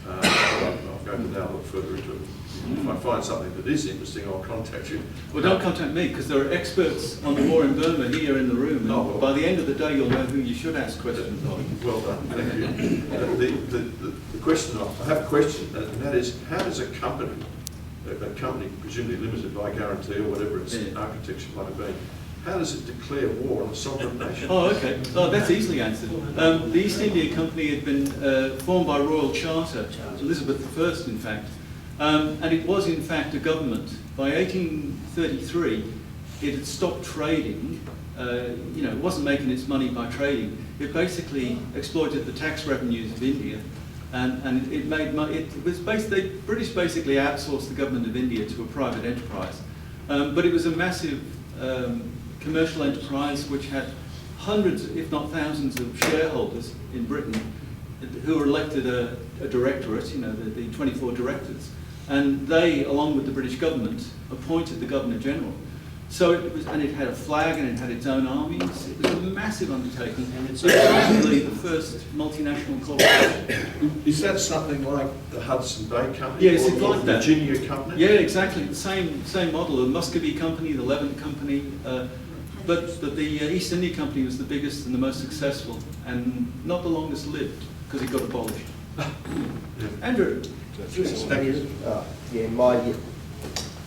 I'm going to now look further into it. If I find something that is interesting, I'll contact you. Well, don't contact me, because there are experts on the war in Burma here in the room, and by the end of the day you'll know who you should ask questions of. Well done, thank you. The question, I have a question, and that is, how does a company, presumably limited by guarantee or whatever its architecture might have been, how does it declare war on a sovereign nation? Oh, okay. Oh, that's easily answered. The East India Company had been formed by royal charter, Elizabeth I, in fact, and it was in fact a government. By 1833, it had stopped trading. You know, it wasn't making its money by trading. It basically exploited the tax revenues of India, and it made money. It was basically, the British basically outsourced the government of India to a private enterprise, but it was a massive commercial enterprise which had hundreds, if not thousands, of shareholders in Britain who were elected a directorate, you know, the 24 directors, and they, along with the British government, appointed the Governor General. So it was, and it had a flag and it had its own armies. It was a massive undertaking, and it's actually the first multinational corporation. Is that something like the Hudson Bay Company? Yes, or it's like the that. Virginia Company? Yeah, exactly. The same model. The Muscovy Company, the Levant Company, but the East India Company was the biggest and the most successful, and not the longest lived because it got abolished. Andrew.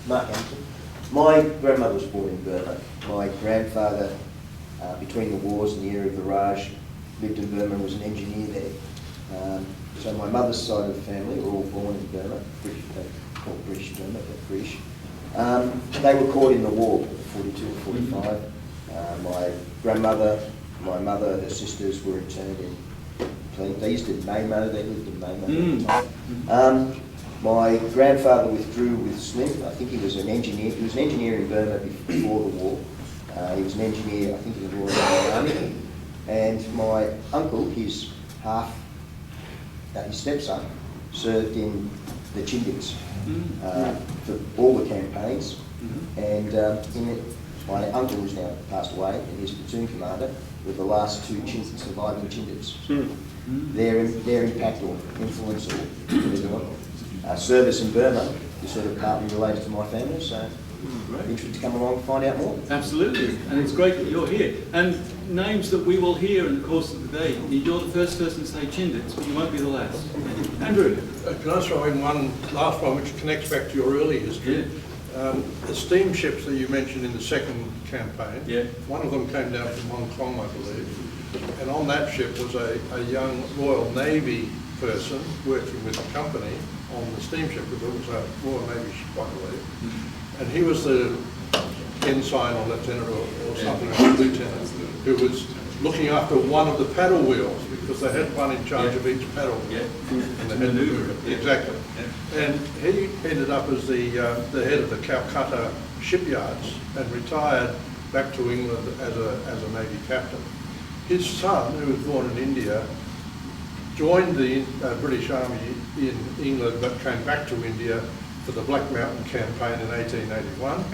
Mark Hampton. My grandmother was born in Burma. My grandfather, between the wars and the era of the Raj, lived in Burma and was an engineer there. So my mother's side of the family were all born in Burma, British, called British Burma, but British. They were caught in the war, 42 or 45. My grandmother, my mother, her sisters were interned in they used to Maymo, they lived in Maymo at the time. My grandfather withdrew with Slim. I think he was an engineer. He was an engineer in Burma before the war. He was an engineer, I think, in the Royal Army. And my uncle, his stepson, served in the Chindiks for all the campaigns. And my uncle, who's now passed away, and his platoon commander, were the last two surviving Chindiks. Their impact or influence or service in Burma is sort of partly related to my family, so interested to come along and find out more. Absolutely, and it's great that you're here. And names that we will hear in the course of the day. You're the first person to say Chindiks, but you won't be the last. Andrew. Can I throw in one last one which connects back to your early history? Yeah. The steamships that you mentioned in the second campaign, yeah. One of them came down from Hong Kong, I believe, and on that ship was a young Royal Navy person working with the company on the steamship, because it was a Royal Navy ship, I believe, and he was the ensign or lieutenant or something like lieutenant, who was looking after one of the paddle wheels, because they had one in charge of each paddle wheel. And they had to move it. Exactly. And he ended up as the head of the Calcutta shipyards and retired back to England as a Navy captain. His son, who was born in India, joined the British Army in England but came back to India for the Black Mountain campaign in 1881,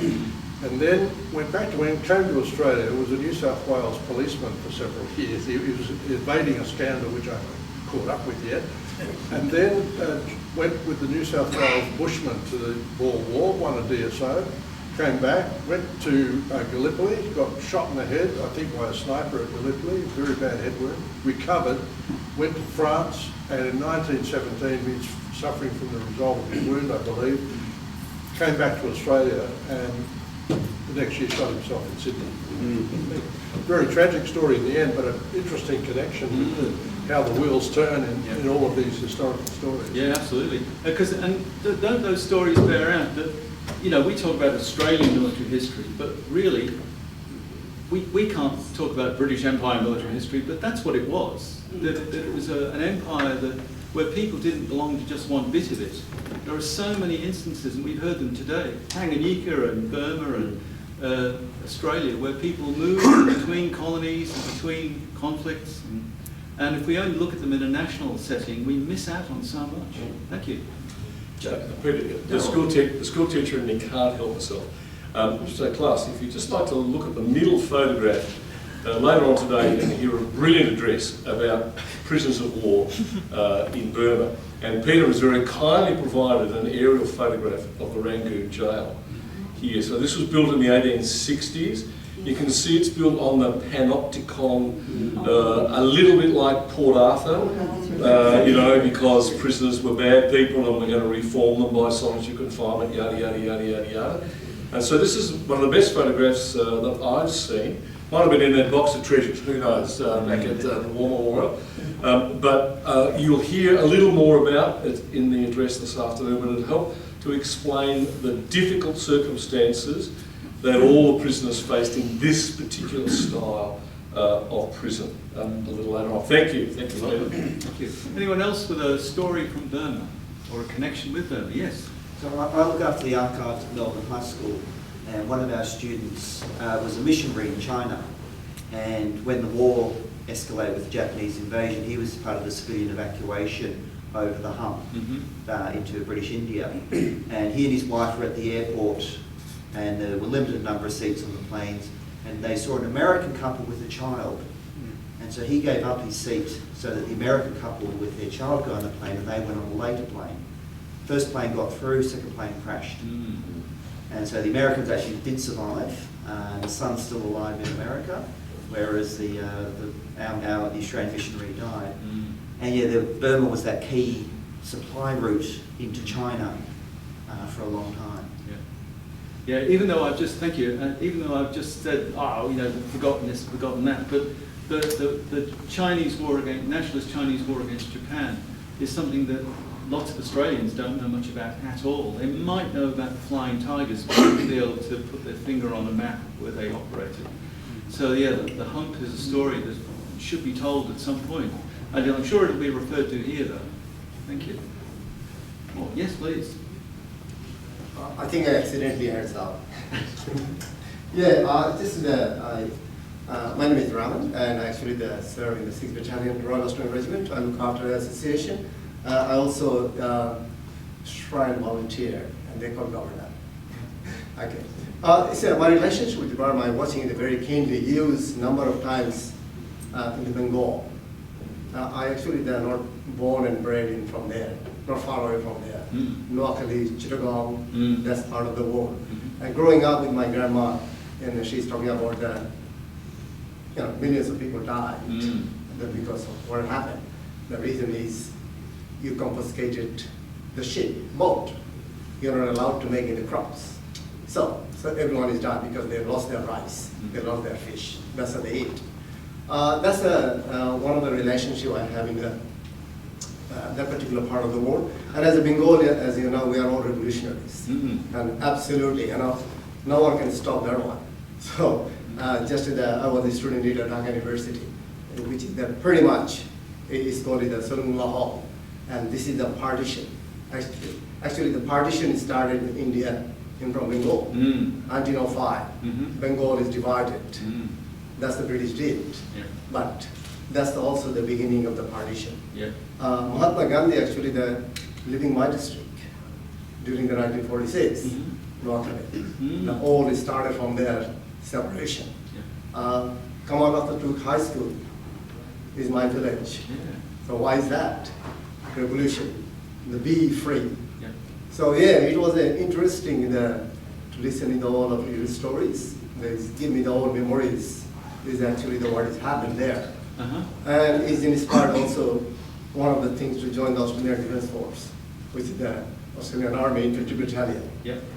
and then went back to England, came to Australia, was a New South Wales policeman for several years. He was evading a scandal which I haven't caught up with yet, and then went with the New South Wales Bushmen to the Boer War, won a DSO, came back, went to Gallipoli, got shot in the head, I think by a sniper at Gallipoli, very bad head wound, recovered, went to France, and in 1917, he's suffering from the result of his wound, I believe, came back to Australia, and the next year shot himself in Sydney. Very tragic story in the end, but an interesting connection with how the wheels turn in all of these historical stories. Yeah, absolutely. And don't those stories bear out that, you know, we talk about Australian military history, but really, we can't talk about British Empire military history, but that's what it was. That it was an empire where people didn't belong to just one bit of it. There are so many instances, and we've heard them today, Tanganyika and Burma and Australia, where people moved between colonies and between conflicts. And if we only look at them in a national setting, we miss out on so much. Thank you. Peter, the school teacher in me can't help herself. So class, if you just like to look at the middle photograph, later on today you're going to hear a brilliant address about prisoners of war in Burma. And Peter has very kindly provided an aerial photograph of the Rangoon jail here. So this was built in the 1860s. You can see it's built on the panopticon, a little bit like Port Arthur, you know, because prisoners were bad people and we're going to reform them by solitary confinement, yada, yada, yada, yada, yada. And so this is one of the best photographs that I've seen. Might have been in that box of treasures, who knows, back at the War Memorial. But you'll hear a little more about it in the address this afternoon, but it'll help to explain the difficult circumstances that all the prisoners faced in this particular style of prison a little later on. Thank you. Thank you, Peter. Thank you. Anyone else with a story from Burma or a connection with Burma? Yes. So I look after the archives at Melbourne High School, and one of our students was a missionary in China, and when the war escalated with the Japanese invasion, he was part of the civilian evacuation over the hump into British India, and he and his wife were at the airport, and there were a limited number of seats on the planes, and they saw an American couple with a child, and so he gave up his seat so that the American couple with their child go on the plane, and they went on a later plane. First plane got through, second plane crashed. And so the Americans actually did survive. The son's still alive in America, whereas the Australian missionary died. And yeah, Burma was that key supply route into China for a long time. Yeah, even though I've just, thank you, even though I've just said, oh, you know, forgotten this, forgotten that, but the Chinese war against, nationalist Chinese war against Japan is something that lots of Australians don't know much about at all. They might know about the Flying Tigers, but they wouldn't be able to put their finger on a map where they operated. So yeah, the hump is a story that should be told at some point. And I'm sure it'll be referred to here though. Thank you. Oh, yes, please. I think I accidentally hands up. Yeah, this is my name is Raman, and I actually serve in the 6th Battalion Royal Australian Regiment. I look after the association. I also shrine volunteer, and they call governor. Okay. My relationship with Burma, I'm watching it very keenly, used number of times in the Bengal. I actually they're not born and bred in from there, not far away from there. Locally, Chittagong, that's part of the world. And growing up with my grandma, and she's talking about millions of people died because of what happened. The reason is you confiscated the ship, boat. You're not allowed to make any crops. So everyone is dying because they lost their rice, they lost their fish. That's what they eat. That's one of the relationship I have in that particular part of the world. And as a Bengali, as you know, we are all revolutionaries. And absolutely, no one can stop that one. So I was a student leader at Dhaka University, which is pretty much, it is called the Solomullah Hall. And this is the partition. Actually, the partition started in India from Bengal, 1905. Bengal is divided. That's the British did. But that's also the beginning of the partition. Mahatma Gandhi, actually, the living my district during the 1946 blockade. The all started from their separation. Come out of the Took High School is my village. So why is that? Revolution, the be free. So yeah, it was interesting to listen to all of your stories. They give me the old memories. Is actually what has happened there. And it's inspired also one of the things to join the Australian Defence Force, which is the Australian Army Infantry Battalion.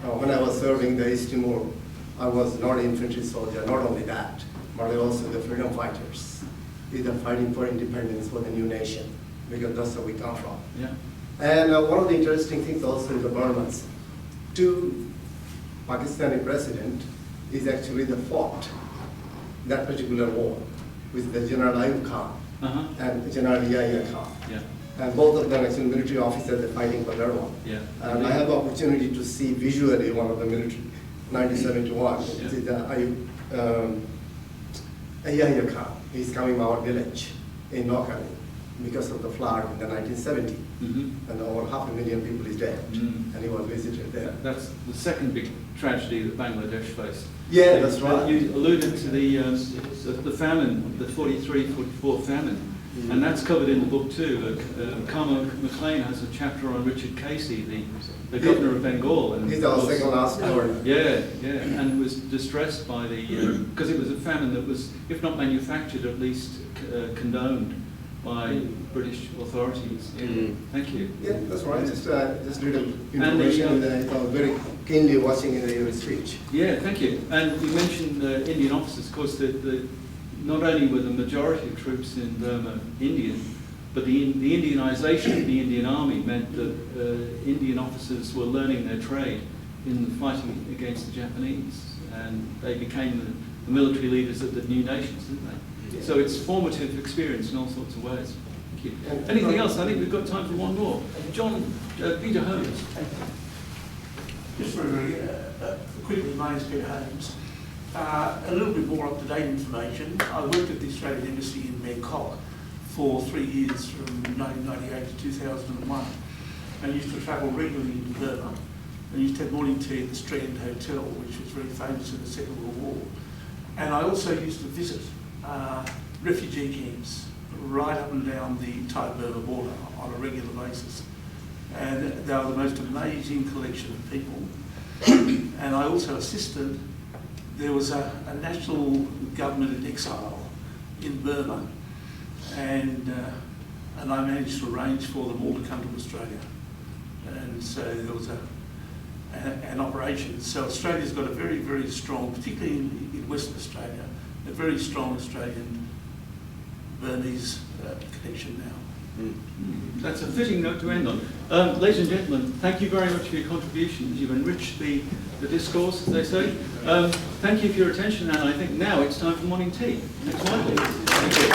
When I was serving the East Timor, I was not an infantry soldier, not only that, but also the freedom fighters, either fighting for independence for the new nation, because that's where we come from. And one of the interesting things also in the Burmans, two Pakistani president is actually the fought that particular war with the General Ayub Khan and General Yahya Khan. And both of them actually military officers are fighting for their one. And I have the opportunity to see visually one of the military, 1971, which is the Yahya Khan. He's coming to our village in Nokali because of the flood in the 1970s. And over 500,000 people is dead. And he was visited there. That's the second big tragedy that Bangladesh faced. Yeah, that's right. You alluded to the famine, the 43-44 famine, and that's covered in the book too. Carmel McLean has a chapter on Richard Casey, the governor of Bengal. And he's our second last story. And was distressed by the, because it was a famine that was, if not manufactured, at least condoned by British authorities. Thank you. Yeah, that's right. Just little information, and I was very keenly watching your speech. Yeah, thank you. And you mentioned Indian officers. Of course, not only were the majority of troops in Burma Indian, but the Indianisation of the Indian Army meant that Indian officers were learning their trade in the fighting against the Japanese, and they became the military leaders of the new nations, didn't they? Yeah. So it's formative experience in all sorts of ways. Thank you. Anything else? I think we've got time for one more. John, Peter Holmes. Just very quickly, my name's Peter Holmes. A little bit more up-to-date information. I worked at the Australian Embassy in Bangkok for 3 years, from 1998 to 2001. And used to travel regularly into Burma. And used to have morning tea at the Strand Hotel, which was very famous in the Second World War. And I also used to visit refugee camps right up and down the Thai-Burma border on a regular basis. And they were the most amazing collection of people. And I also assisted, there was a national government in exile in Burma, and I managed to arrange for them all to come to Australia. And so there was an operation. So Australia's got a very, very strong, particularly in Western Australia, a very strong Australian-Burmese connection now. That's a fitting note to end on. Ladies and gentlemen, thank you very much for your contributions. You've enriched the discourse, as they say. Thank you for your attention, and I think now it's time for morning tea. Next slide, please. Thank you.